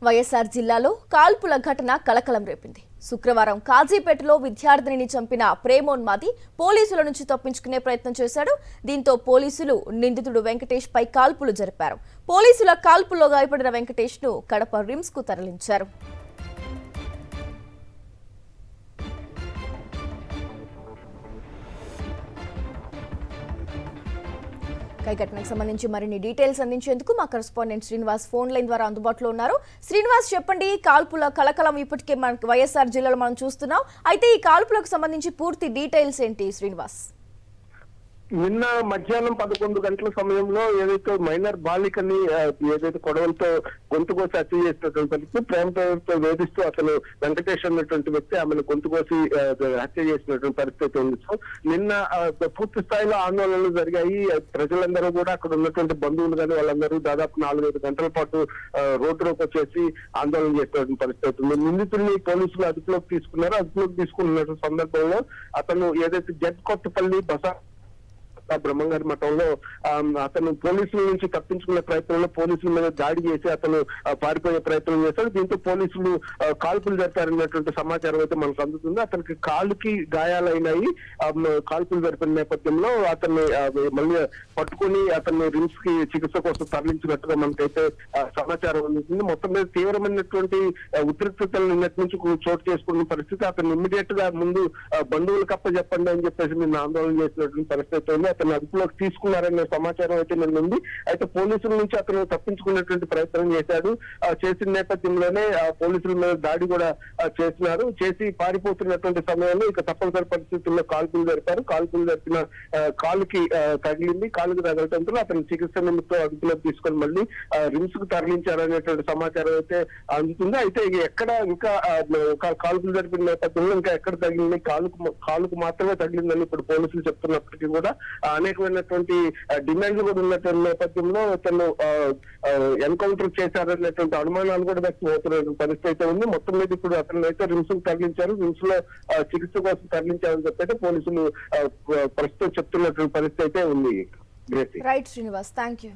వైఎస్ఆర్ జిల్లాలో కాల్పుల ఘటన కలకలం రేపింది. శుక్రవారం కాజీపేటలో విద్యార్థినిని చంపిన ప్రేమోన్మాది పోలీసుల నుంచి తప్పించుకునే ప్రయత్నం చేశాడు. దీంతో పోలీసులు నిందితుడు వెంకటేష్ పై కాల్పులు జరిపారు. పోలీసుల కాల్పుల్లో గాయపడిన వెంకటేష్ ను కడప రిమ్స్ కు తరలించారు. ఈ ఘటనకు సంబంధించి మరిన్ని డీటెయిల్స్ అందించేందుకు మా కరెస్పాండెంట్ శ్రీనివాస్ ఫోన్ లైన్ ద్వారా అందుబాటులో ఉన్నారు. శ్రీనివాస్, చెప్పండి, కాల్పుల కలకలం ఇప్పటికే మన వైఎస్ఆర్ జిల్లాలో మనం చూస్తున్నాం. అయితే ఈ కాల్పులకు సంబంధించి పూర్తి డీటెయిల్స్ ఏంటి శ్రీనివాస్? నిన్న మధ్యాహ్నం 11 గంటల సమయంలో ఏదైతే మైనర్ బాలికని ఏదైతే కొడవలతో గొంతు కోసి హత్య చేసినటువంటి పరిస్థితి, ప్రేమ పేరుతో వేధిస్తూ అసలు వెంకటేష్ అన్నటువంటి వ్యక్తి ఆమెను గొంతు కోసి హత్య చేసినటువంటి పరిస్థితి ఉంది. సో నిన్న పూర్తి స్థాయిలో ఆందోళనలు జరిగాయి. ప్రజలందరూ కూడా అక్కడ ఉన్నటువంటి బంధువులు కానీ వాళ్ళందరూ దాదాపు 4-5 గంటల పాటు రోడ్డులోకి వచ్చేసి ఆందోళన చేసినటువంటి పరిస్థితి ఉంది. నిందితుల్ని పోలీసులు అదుపులోకి తీసుకున్నారు. అదుపులోకి తీసుకున్న సందర్భంలో అతను ఏదైతే కొత్తపల్లి బస బ్రహ్మంగారి మఠంలో అతను పోలీసుల నుంచి తప్పించుకునే ప్రయత్నంలో పోలీసుల మీద దాడి చేసి అతను పారిపోయే ప్రయత్నం చేశాడు. దీంతో పోలీసులు కాల్పులు జరిపారన్నటువంటి సమాచారం అయితే మనకు అందుతుంది. అతనికి కాలుకి గాయాలైనాయి. కాల్పులు జరిపిన నేపథ్యంలో అతన్ని మళ్ళీ పట్టుకుని అతన్ని రిమ్స్ కి చికిత్స కోసం తరలించినట్టుగా మనకైతే సమాచారం అందుతుంది. మొత్తం మీద తీవ్రమైనటువంటి ఉద్రిక్తతలు నిన్నటి నుంచి చోటు చేసుకున్న పరిస్థితి. అతను ఇమ్మీడియట్ గా ముందు బంధువులకు అప్పచెప్పండి అని చెప్పేసి నిన్న ఆందోళన చేసినటువంటి పరిస్థితి ఉంది. అతను అదుపులోకి తీసుకున్నారనే సమాచారం అయితే నిన్న ఉంది. అయితే పోలీసుల నుంచి అతను తప్పించుకునేటువంటి ప్రయత్నం చేశాడు. చేసిన నేపథ్యంలోనే పోలీసుల మీద దాడి కూడా చేసినారు. చేసి పారిపోతున్నటువంటి సమయంలో ఇక తప్పనిసరి పరిస్థితుల్లో కాల్పులు జరిపారు. కాల్పులు జరిపిన కాలుకి తగిలింది. కాలుకి తగలటంతో అతను చికిత్స నిమిత్తం అదుపులోకి తీసుకొని మళ్ళీ రిమ్స్ కు తరలించారనేటువంటి సమాచారం అయితే అందుతుంది. అయితే ఎక్కడ ఇంకా కాల్పులు జరిపిన నేపథ్యంలో ఇంకా ఎక్కడ తగిలింది, కాలుకు మాత్రమే తగిలిందని ఇప్పుడు పోలీసులు చెప్తున్నప్పటికీ కూడా అనేకమైనటువంటి డిమాండ్లు కూడా ఉన్నటువంటి నేపథ్యంలో తను ఎన్కౌంటర్ చేశారనేటువంటి అనుమానాలు కూడా వ్యక్తం అవుతున్న పరిస్థితి అయితే ఉంది. మొత్తం మీద ఇప్పుడు అతను అయితే రిమ్స్ కు తరలించారు. రిమ్స్ లో చికిత్స కోసం తరలించారని చెప్పి పోలీసులు ప్రస్తుతం చెప్తున్నటువంటి పరిస్థితి అయితే ఉంది. Right Srinivas, thank you.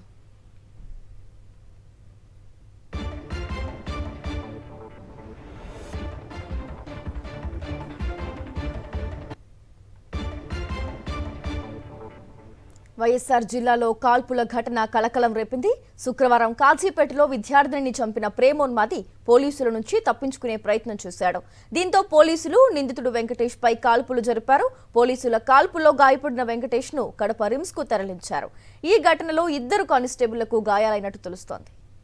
YSR జిల్లాలో కాల్పుల ఘటన కలకలం రేపింది. శుక్రవారం కాజీపేటలో విద్యార్థినిని చంపిన ప్రేమోన్మాది పోలీసుల నుంచి తప్పించుకునే ప్రయత్నం చేశాడు. దీంతో పోలీసులు నిందితుడు వెంకటేష్ పై కాల్పులు జరిపారు. పోలీసుల కాల్పుల్లో గాయపడిన వెంకటేష్ ను కడప రిమ్స్ కు తరలించారు. ఈ ఘటనలో 2 కానిస్టేబుళ్లకు గాయాలైనట్టు తెలుస్తోంది.